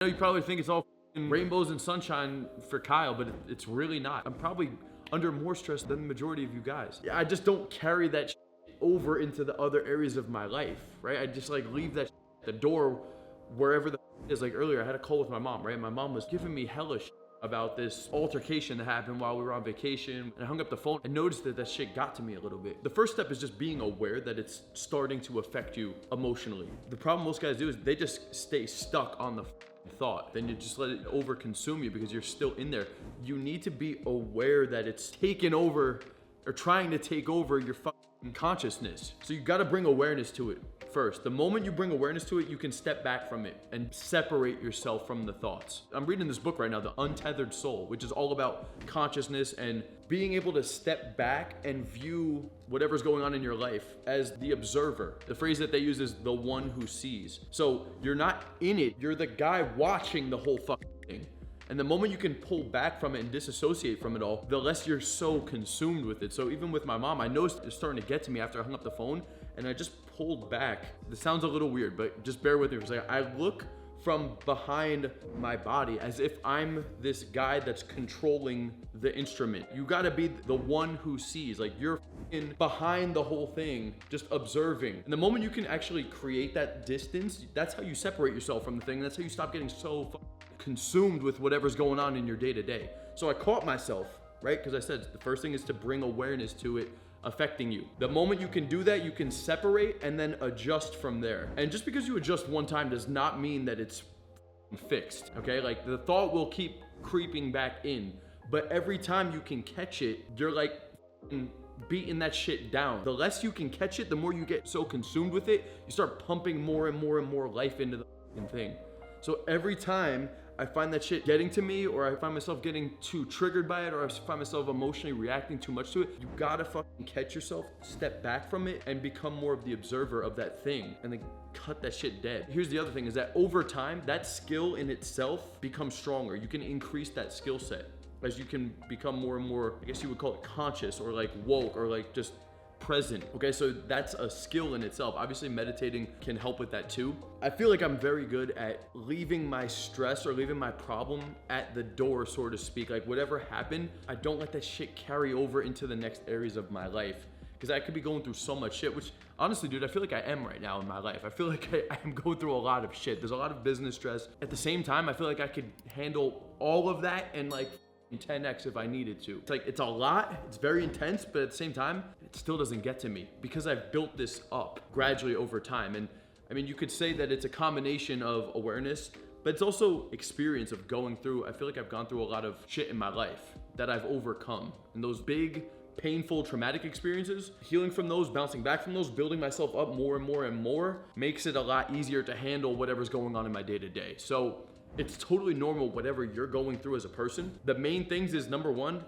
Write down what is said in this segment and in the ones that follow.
know you probably think it's all rainbows and sunshine for Kyle, but it's really not. I'm probably under more stress than the majority of you guys. I just don't carry that over into the other areas of my life, right? I just like leave that at the door wherever the is. Like earlier, I had a call with my mom, right? My mom was giving me hellish about this altercation that happened while we were on vacation, and I hung up the phone and noticed that shit got to me a little bit. The first step is just being aware that it's starting to affect you emotionally. The problem most guys do is they just stay stuck on the thought. Then you just let it over consume you because you're still in there. You need to be aware that it's taken over or trying to take over your consciousness. So you got to bring awareness to it first. The moment you bring awareness to it, you can step back from it and separate yourself from the thoughts. I'm reading this book right now, The Untethered Soul, which is all about consciousness and being able to step back and view whatever's going on in your life as the observer. The phrase that they use is the one who sees. So you're not in it, you're the guy watching the whole fucking thing. And the moment you can pull back from it and disassociate from it all, the less you're so consumed with it. So even with my mom, I noticed it's starting to get to me after I hung up the phone, and I just pulled back. This sounds a little weird, but just bear with me for a second. I look from behind my body as if I'm this guy that's controlling the instrument. You gotta be the one who sees. Like you're behind the whole thing, just observing. And the moment you can actually create that distance, that's how you separate yourself from the thing. That's how you stop getting so consumed with whatever's going on in your day-to-day. So I caught myself, right? Because I said the first thing is to bring awareness to it affecting you. The moment you can do that, you can separate and then adjust from there. And just because you adjust one time does not mean that it's fixed, okay? Like the thought will keep creeping back in, but every time you can catch it, you're like beating that shit down. The less you can catch it, the more you get so consumed with it, you start pumping more and more and more life into the thing. So every time I find that shit getting to me, or I find myself getting too triggered by it, or I find myself emotionally reacting too much to it, you gotta fucking catch yourself, step back from it, and become more of the observer of that thing, and then cut that shit dead. Here's the other thing, is that over time, that skill in itself becomes stronger. You can increase that skill set as you can become more and more, I guess you would call it conscious, or like woke, or like just present. Okay, so that's a skill in itself. Obviously meditating can help with that too. I feel like I'm very good at leaving my stress or leaving my problem at the door, so to speak. Like whatever happened, I don't let that shit carry over into the next areas of my life, because I could be going through so much shit, which honestly, dude, I feel like I am right now in my life. I feel like I am going through a lot of shit. There's a lot of business stress. At the same time, I feel like I could handle all of that and like 10x if I needed to. It's like, it's a lot, it's very intense, but at the same time, it still doesn't get to me because I've built this up gradually over time. And I mean, you could say that it's a combination of awareness, but it's also experience of going through. I feel like I've gone through a lot of shit in my life that I've overcome. And those big, painful, traumatic experiences, healing from those, bouncing back from those, building myself up more and more and more, makes it a lot easier to handle whatever's going on in my day-to-day. So it's totally normal, whatever you're going through as a person. The main things is, number one,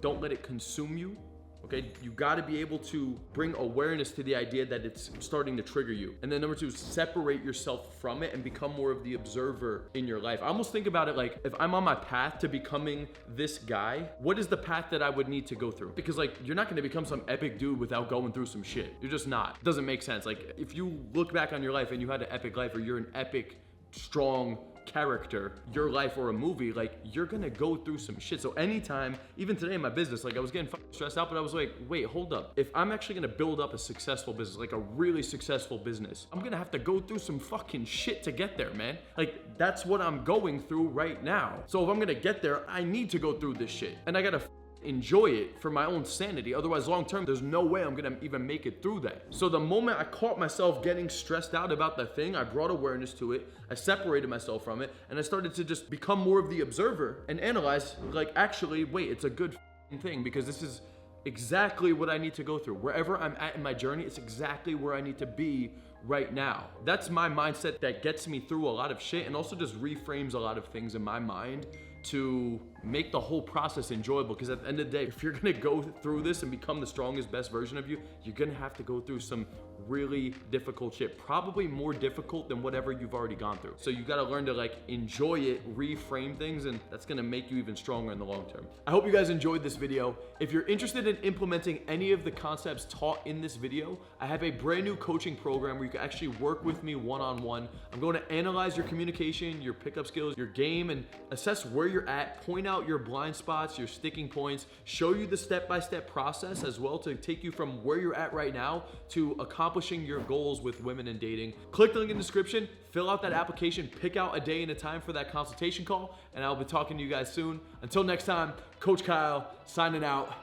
don't let it consume you. Okay, you gotta be able to bring awareness to the idea that it's starting to trigger you. And then number two, separate yourself from it and become more of the observer in your life. I almost think about it like, if I'm on my path to becoming this guy, what is the path that I would need to go through? Because like, you're not gonna become some epic dude without going through some shit. You're just not. It doesn't make sense. Like, if you look back on your life and you had an epic life, or you're an epic, strong character, your life or a movie, like you're gonna go through some shit. So anytime, even today in my business, like I was getting fucking stressed out, but I was like, wait, hold up. If I'm actually gonna build up a successful business, like a really successful business, I'm gonna have to go through some fucking shit to get there, man. Like that's what I'm going through right now. So if I'm gonna get there, I need to go through this shit. And I gotta enjoy it for my own sanity. Otherwise, long term, there's no way I'm gonna even make it through that. So the moment I caught myself getting stressed out about the thing, I brought awareness to it, I separated myself from it, and I started to just become more of the observer and analyze, like, actually, wait, it's a good thing, because this is exactly what I need to go through. Wherever I'm at in my journey, it's exactly where I need to be right now. That's my mindset that gets me through a lot of shit, and also just reframes a lot of things in my mind to make the whole process enjoyable. Because at the end of the day, if you're gonna go through this and become the strongest, best version of you, you're gonna have to go through some really difficult shit, probably more difficult than whatever you've already gone through. So you gotta learn to like enjoy it, reframe things, and that's gonna make you even stronger in the long term. I hope you guys enjoyed this video. If you're interested in implementing any of the concepts taught in this video, I have a brand new coaching program where you can actually work with me one-on-one. I'm going to analyze your communication, your pickup skills, your game, and assess where you're at, point out your blind spots, your sticking points, show you the step-by-step process as well to take you from where you're at right now to accomplishing your goals with women and dating. Click the link in the description, fill out that application, pick out a day and a time for that consultation call, and I'll be talking to you guys soon. Until next time, Coach Kyle signing out.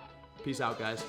Peace out, guys.